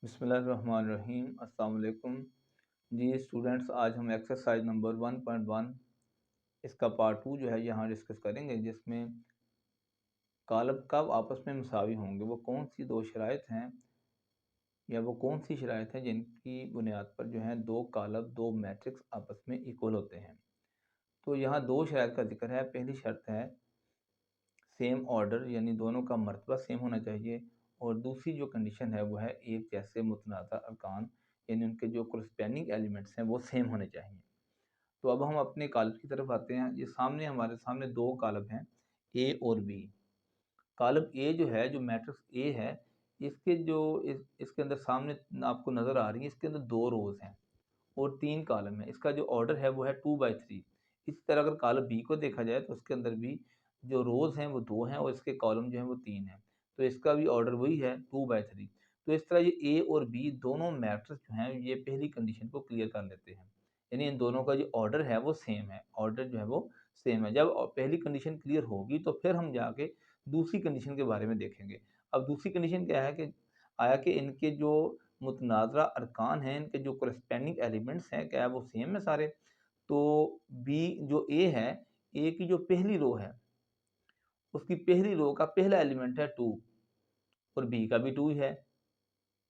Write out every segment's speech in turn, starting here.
बिस्मिल्लाहिर्रहमानिर्रहीम अस्सलाम वालेकुम। जी स्टूडेंट्स, आज हम एक्सरसाइज नंबर 1.1 इसका पार्ट 2 जो है यहाँ डिस्कस करेंगे, जिसमें कालब कब आपस में मुसावी होंगे। वो कौन सी दो शराइत हैं या वो कौन सी शराइत हैं जिनकी बुनियाद पर जो है दो कालब दो मैट्रिक्स आपस में इक्वल होते हैं। तो यहाँ दो शराइत का जिक्र है। पहली शर्त है सेम ऑर्डर, यानी दोनों का मर्तबा सेम होना चाहिए। और दूसरी जो कंडीशन है वो है एक जैसे मुतनाज़ा अरकान, यानी उनके जो करस्पेंडिंग एलिमेंट्स हैं वो सेम होने चाहिए। तो अब हम अपने कालब की तरफ आते हैं। ये हमारे सामने दो कालब हैं, ए और बी। कालब ए जो है, जो मैट्रिक्स ए है, इसके जो इसके अंदर सामने आपको नज़र आ रही है, इसके अंदर दो रोज़ हैं और तीन कॉलम है। इसका जो ऑर्डर है वो है 2/3। इसी तरह अगर कॉलम बी को देखा जाए तो उसके अंदर भी जो रोज़ हैं वो दो हैं और इसके कॉलम जो हैं वो तीन हैं। तो इसका भी ऑर्डर वही है 2/3। तो इस तरह ये ए और बी दोनों मैट्रिक्स जो हैं ये पहली कंडीशन को क्लियर कर लेते हैं, यानी इन दोनों का जो ऑर्डर है वो सेम है। ऑर्डर जो है वो सेम है। जब पहली कंडीशन क्लियर होगी तो फिर हम जाके दूसरी कंडीशन के बारे में देखेंगे। अब दूसरी कंडीशन क्या है कि आया कि इनके जो मुतनाज़रा अरकान हैं, इनके जो करस्पेंडिंग एलिमेंट्स हैं, क्या है वो सेम है सारे। तो बी जो ए है, ए की जो पहली रो है, उसकी पहली रो का पहला एलिमेंट है 2 और बी का भी 2 है।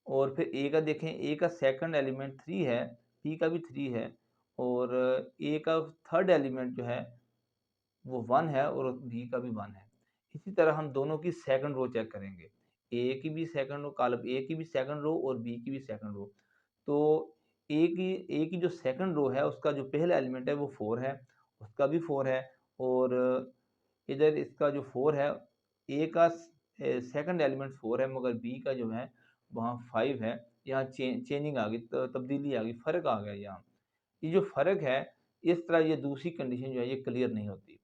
और फिर ए का देखें, ए का सेकंड एलिमेंट 3 है, बी का भी 3 है। और ए का थर्ड एलिमेंट जो है वो 1 है और बी का भी 1 है। इसी तरह हम दोनों की सेकंड रो चेक करेंगे। ए की भी सेकंड रो, कॉलम ए की भी सेकंड रो और बी की भी सेकंड रो। तो ए की जो सेकंड रो है उसका जो पहला एलिमेंट है वो 4 है, उसका भी 4 है। और इधर इसका जो 4 है, ए का सेकंड एलिमेंट 4 है मगर बी का जो है वहाँ 5 है। यहाँ चेंजिंग आ गई, तब्दीली आ गई, फ़र्क आ गया यहाँ। ये जो फ़र्क है, इस तरह ये दूसरी कंडीशन जो है ये क्लियर नहीं होती।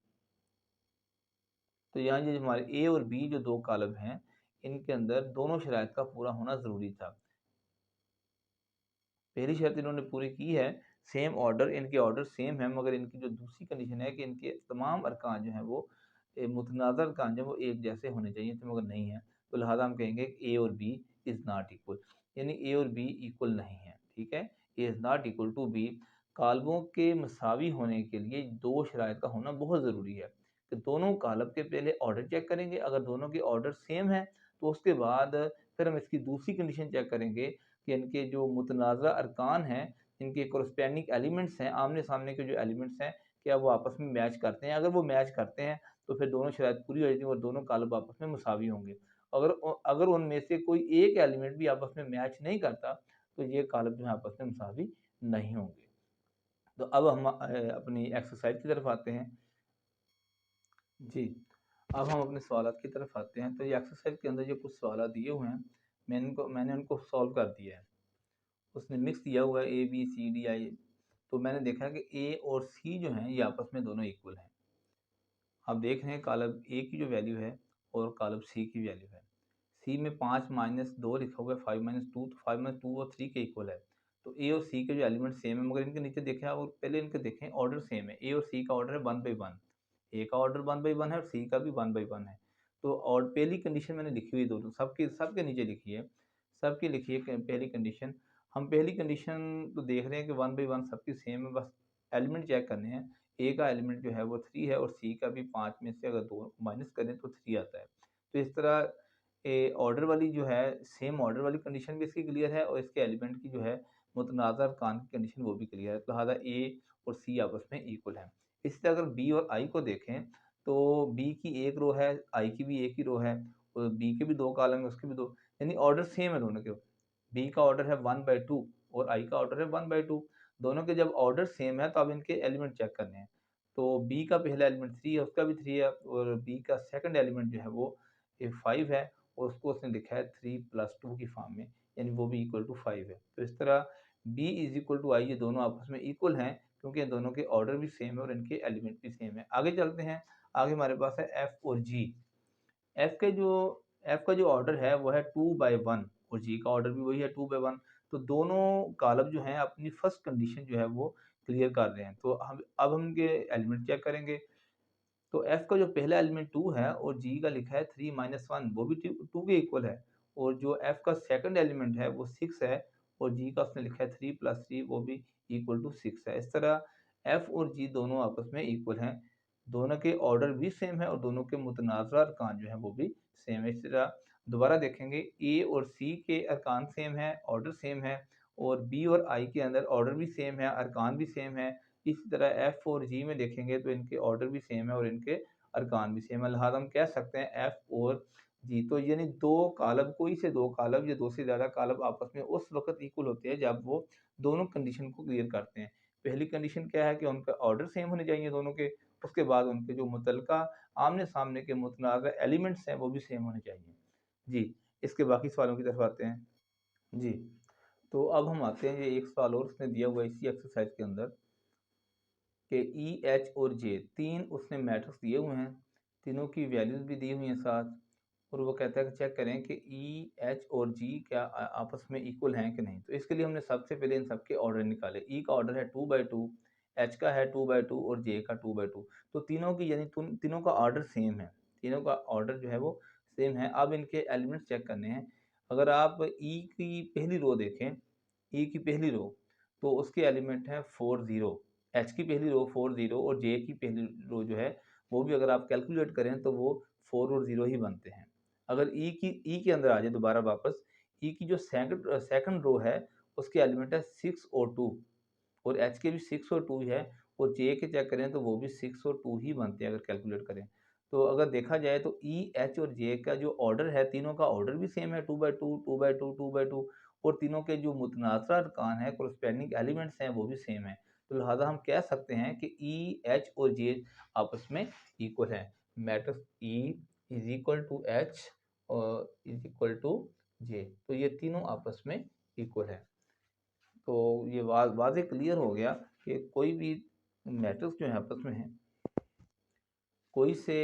तो यहाँ ये हमारे ए और बी जो दो कॉलम हैं, इनके अंदर दोनों शराइत का पूरा होना ज़रूरी था। पहली शर्त इन्होंने पूरी की है, सेम ऑर्डर, इनके ऑर्डर सेम है, मगर इनकी जो दूसरी कंडीशन है कि इनके तमाम अरकान जो हैं वो मुतनाज़ अरकान जो हैं वो एक जैसे होने चाहिए थे, मगर नहीं है। तो लिहाजा हम कहेंगे ए और बी इज़ नॉट इक्वल, यानी ए और बी इक्वल नहीं है। ठीक है, A is not equal to B. कालबों के मसावी होने के लिए दो शराइत का होना बहुत ज़रूरी है कि दोनों कालब के पहले ऑर्डर चेक करेंगे। अगर दोनों के ऑर्डर सेम है तो उसके बाद फिर हम इसकी दूसरी कंडीशन चेक करेंगे कि इनके जो मुतनाज़ा अरकान हैं, इनके कोरेस्पेंडिंग एलिमेंट्स हैं, आमने-सामने के जो एलिमेंट्स हैं, क्या वो आपस में मैच करते हैं? अगर वो मैच करते हैं, तो फिर दोनों शराइत पूरी हो जाती हैं और दोनों कालब आपस में मुसावी होंगे। अगर उनमें से कोई एक एलिमेंट भी आपस में मैच नहीं करता, तो ये कालब जो है आपस में मुसावी नहीं होंगे। तो अब हम अपनी एक्सरसाइज़ की तरफ आते हैं। जी, अब हम अपने सवालात की तरफ आते हैं। तो ये एक्सरसाइज़ के अंदर जो कुछ सवालात दिए हुए हैं, मैंने उनको सॉल्व कर दिया है। उसने मिक्स दिया हुआ है ए बी सी डी आई। तो मैंने देखा कि ए और सी जो हैं ये आपस में दोनों इक्वल हैं। आप देख रहे हैं कॉलम ए की जो वैल्यू है और कॉलम सी की वैल्यू है। सी में 5 माइनस 2 लिखा हुआ है, 5 माइनस 2, तो 5 माइनस 2 और 3 के इक्वल है। तो ए और सी के जो एलिमेंट सेम है, मगर इनके नीचे देखें और पहले इनके देखें ऑर्डर सेम है। ए और सी का ऑर्डर है 1/1, ए का ऑर्डर 1/1 है और सी का भी 1/1 है। तो और पहली कंडीशन मैंने लिखी हुई दोनों सबके सबके नीचे लिखी है, सबकी लिखी है पहली कंडीशन। हम पहली कंडीशन तो देख रहे हैं कि 1/1 सबकी सेम है, बस एलिमेंट चेक करने हैं। ए का एलिमेंट जो है वो 3 है और सी का भी 5 में से अगर 2 माइनस करें तो 3 आता है। तो इस तरह ऑर्डर वाली जो है, सेम ऑर्डर वाली कंडीशन भी इसकी क्लियर है और इसके एलिमेंट की जो है मुतनाज़ा अरकान की कंडीशन वो भी क्लियर है। तो लिहाजा ए और सी आपस में इक्वल है। इसी तरह अगर बी और आई को देखें तो बी की एक रो है, आई की भी एक ही रो है और बी के भी 2 कॉलम है, उसके भी 2, यानी ऑर्डर सेम है दोनों के। बी का ऑर्डर है 1/2 और आई का ऑर्डर है 1/2। दोनों के जब ऑर्डर सेम है तो अब इनके एलिमेंट चेक करने हैं। तो बी का पहला एलिमेंट 3 है, उसका भी 3 है और बी का सेकंड एलिमेंट जो है वो 5 है और उसको उसने लिखा है 3 + 2 की फॉर्म में, यानी वो भी इक्वल टू 5 है। तो इस तरह बी इज़ इक्वल टू आई, ये दोनों आपस में इक्वल हैं क्योंकि इन दोनों के ऑर्डर भी सेम है और इनके एलिमेंट भी सेम है। आगे चलते हैं। आगे हमारे पास है एफ और जी। एफ के जो एफ का जो ऑर्डर है वो है 2/1 और जी का ऑर्डर भी वही है 2/1। तो दोनों कॉलम जो हैं अपनी फर्स्ट कंडीशन जो है वो क्लियर कर रहे हैं। तो हम इनके एलिमेंट चेक करेंगे। तो एफ का जो पहला एलिमेंट 2 है और जी का लिखा है 3 - 1, वो भी 2 के इक्वल है। और जो एफ का सेकंड एलिमेंट है वो 6 है, और जी का उसने लिखा है 3 + 3 वो भी इक्वल टू 6 है। इस तरह एफ और जी दोनों आपस में इक्वल हैं, दोनों के ऑर्डर भी सेम है और दोनों के मुतनाज़ा अरकान जो है वो भी सेम है। इस तरह दोबारा देखेंगे, ए और सी के अरकान सेम है, ऑर्डर सेम है, और बी और आई के अंदर ऑर्डर भी सेम है, अरकान भी सेम है। इसी तरह एफ और जी में देखेंगे तो इनके ऑर्डर भी सेम है और इनके अरकान भी सेम है। लिहाजा हम कह सकते हैं एफ और जी, तो यानी दो कॉलम, कोई से दो कॉलम या दो से ज़्यादा कॉलम आपस में उस वक्त इक्वल होते हैं जब वो दोनों कंडीशन को क्लियर करते हैं। पहली कंडीशन क्या है कि उनका ऑर्डर सेम होने चाहिए दोनों के, उसके बाद उनके जो मुतलका आमने सामने के मुतनाज़ा एलिमेंट्स हैं वो भी सेम होने चाहिए। जी, इसके बाकी सवालों की तरफ आते हैं। जी, तो अब हम आते हैं, ये एक सवाल और उसने दिया हुआ है इसी एक्सरसाइज के अंदर कि ई, एच और जे तीन उसने मैट्रिक्स दिए हुए हैं, तीनों की वैल्यूज़ भी दी हुई हैं साथ, और वो कहता है कि चेक करें कि ई, एच और जी क्या आपस में इक्वल हैं कि नहीं। तो इसके लिए हमने सबसे पहले इन सब के ऑर्डर निकाले। ई का ऑर्डर है 2/2, एच का है 2/2 और जे का 2/2। तो तीनों की यानी तीनों का ऑर्डर सेम है, तीनों का ऑर्डर जो है वो सेम है। अब इनके एलिमेंट्स चेक करने हैं। अगर आप ई की पहली रो देखें, ई की पहली रो, तो उसके एलिमेंट हैं 4 0, एच की पहली रो 4 0 और जे की पहली रो जो है वो भी अगर आप कैलकुलेट करें तो वो 4 और 0 ही बनते हैं। अगर ई के अंदर आ जाए दोबारा वापस, ई की जो सेकंड रो है उसके एलिमेंट है 6 और 2, और एच के भी 6 और 2 है, और जे के चेक करें तो वो भी 6 और 2 ही बनते हैं अगर कैलकुलेट करें। तो अगर देखा जाए तो ई, एच और जे का जो ऑर्डर है, तीनों का ऑर्डर भी सेम है, 2/2 2/2 2/2, और तीनों के जो मुतनाज़ा अरकान है, कोरेस्पेंडिंग एलिमेंट्स हैं वो भी सेम है। तो लिहाजा हम कह सकते हैं कि ई, एच और जे आपस में इक्वल है। Matrix E is equal to H और इज इक्वल टू जे, तो ये तीनों आपस में इक्वल है। तो ये वाज़े क्लियर हो गया कि कोई भी मैट्रिक्स जो है आपस में है, कोई से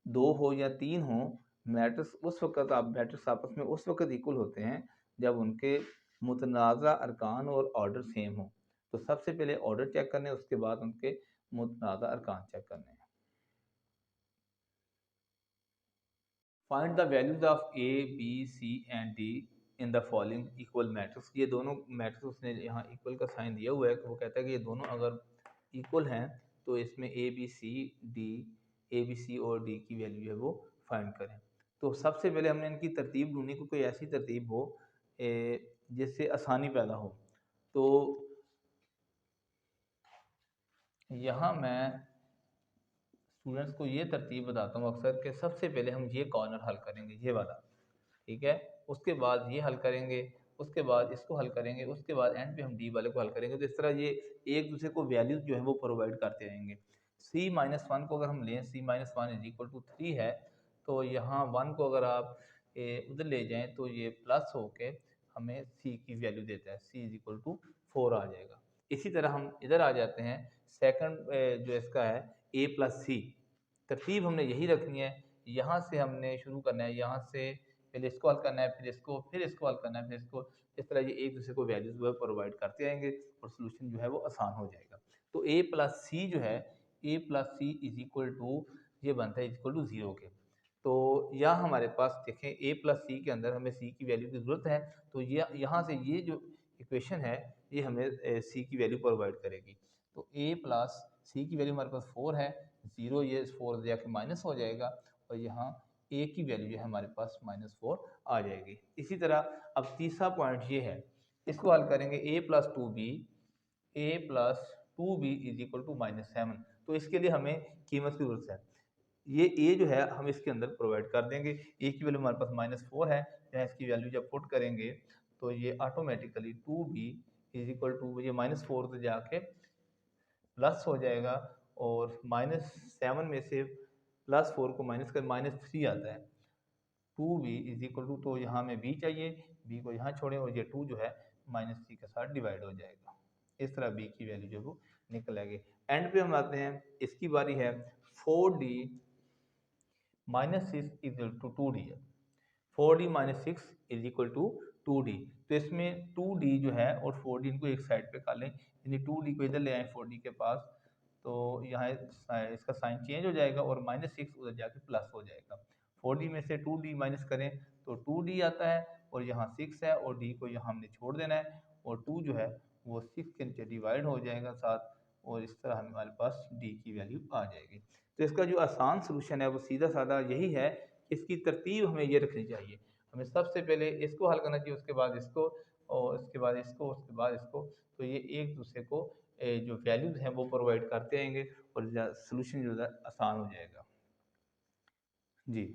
दो हो या तीन हो, मैट्रिक्स आपस में उस वक़्त इक्वल होते हैं जब उनके मुतनाज़ा अरकान और ऑर्डर सेम हो। तो सबसे पहले ऑर्डर चेक करने हैं, उसके बाद उनके मुतनाज़ा अरकान चेक करने हैं। Find the values of A, B, C and D in the following equal matrix. ये दोनों मैट्रिक्स उसने यहाँ इक्वल का साइन दिया हुआ है, वो कहता है कि ये दोनों अगर इक्वल हैं तो इसमें A B C D, A B C और डी की वैल्यू है वो फाइंड करें। तो सबसे पहले हमने इनकी तरतीब ढूंढनी को, कोई ऐसी तरतीब हो जिससे आसानी पैदा हो। तो यहाँ मैं स्टूडेंट्स को ये तरतीब बताता हूँ अक्सर कि सबसे पहले हम ये कॉर्नर हल करेंगे, ये वाला, ठीक है, उसके बाद ये हल करेंगे, उसके बाद इसको हल करेंगे, उसके बाद एंड पे हम डी वाले को हल करेंगे। तो इस तरह ये एक दूसरे को वैल्यूज जो है वो प्रोवाइड करते रहेंगे। c-1 को अगर हम लें, c-1 इज इक्वल टू 3 है, तो यहाँ 1 को अगर आप उधर ले जाएं तो ये प्लस होके हमें c की वैल्यू देता है, c इज इक्वल टू 4 आ जाएगा। इसी तरह हम इधर आ जाते हैं, सेकंड जो इसका है a प्लस सी, तरतीब हमने यही रखनी है। यहाँ से हमने शुरू करना है, यहाँ से पहले इसको हल करना है, फिर इसको हल करना है, फिर इसको, इस तरह ये एक दूसरे को वैल्यूज वो प्रोवाइड करते रहेंगे और सोल्यूशन जो है वो आसान हो जाएगा। तो a प्लस सी जो है, a plus C is equal to, ये बनता है इज इक्वल टू 0 के। तो यहाँ हमारे पास देखें a प्लस सी के अंदर हमें c की वैल्यू की ज़रूरत है, तो ये यहाँ से ये जो इक्वेशन है ये हमें c की वैल्यू प्रोवाइड करेगी। तो a प्लस सी की वैल्यू हमारे पास 4 है, 0 ये 4 जाके माइनस हो जाएगा, और यहाँ a की वैल्यू है हमारे पास -4 आ जाएगी। इसी तरह अब तीसरा पॉइंट ये है, इसको हल करेंगे, a plus 2b, a plus 2b is equal to -7। तो इसके लिए हमें कीमत की जरूरत है, ये a जो है हम इसके अंदर प्रोवाइड कर देंगे। a की वैल्यू हमारे पास -4 है, यहाँ इसकी वैल्यू जब पुट करेंगे तो ये automatically 2b is equal to, ये -4 तो जाके प्लस हो जाएगा, और -7 में से +4 को माइनस कर -3 आता है। 2b इज इक्वल टू, तो यहाँ हमें b चाहिए, b को यहाँ छोड़ें और ये 2 जो है -3 के साथ डिवाइड हो जाएगा। इस तरह b की वैल्यू जो वो निकल आएगी। एंड पे हम आते हैं, इसकी बारी है, 4d -6 is equal to 2d है, 4d - 6 is equal to 2d। तो इसमें 2d जो है और 4d इनको एक साइड पे कर लें, यानी 2d को इधर ले आए 4d के पास, तो यहाँ इसका साइन चेंज हो जाएगा और -6 उधर जाके प्लस हो जाएगा। 4d में से 2d माइनस करें तो 2D आता है और यहाँ 6 है और D को यहाँ हमने छोड़ देना है और 2 जो है वो 6 के नीचे डिवाइड हो जाएगा साथ और इस तरह हमारे पास D की वैल्यू आ जाएगी। तो इसका जो आसान सॉल्यूशन है वो सीधा-साधा यही है, इसकी तरतीब हमें ये रखनी चाहिए। हमें सबसे पहले इसको हल करना चाहिए, उसके बाद इसको और उसके बाद इसको, उसके बाद इसको। तो ये एक दूसरे को जो वैल्यूज़ हैं वो प्रोवाइड करते रहेंगे और सॉल्यूशन जो है आसान हो जाएगा। जी।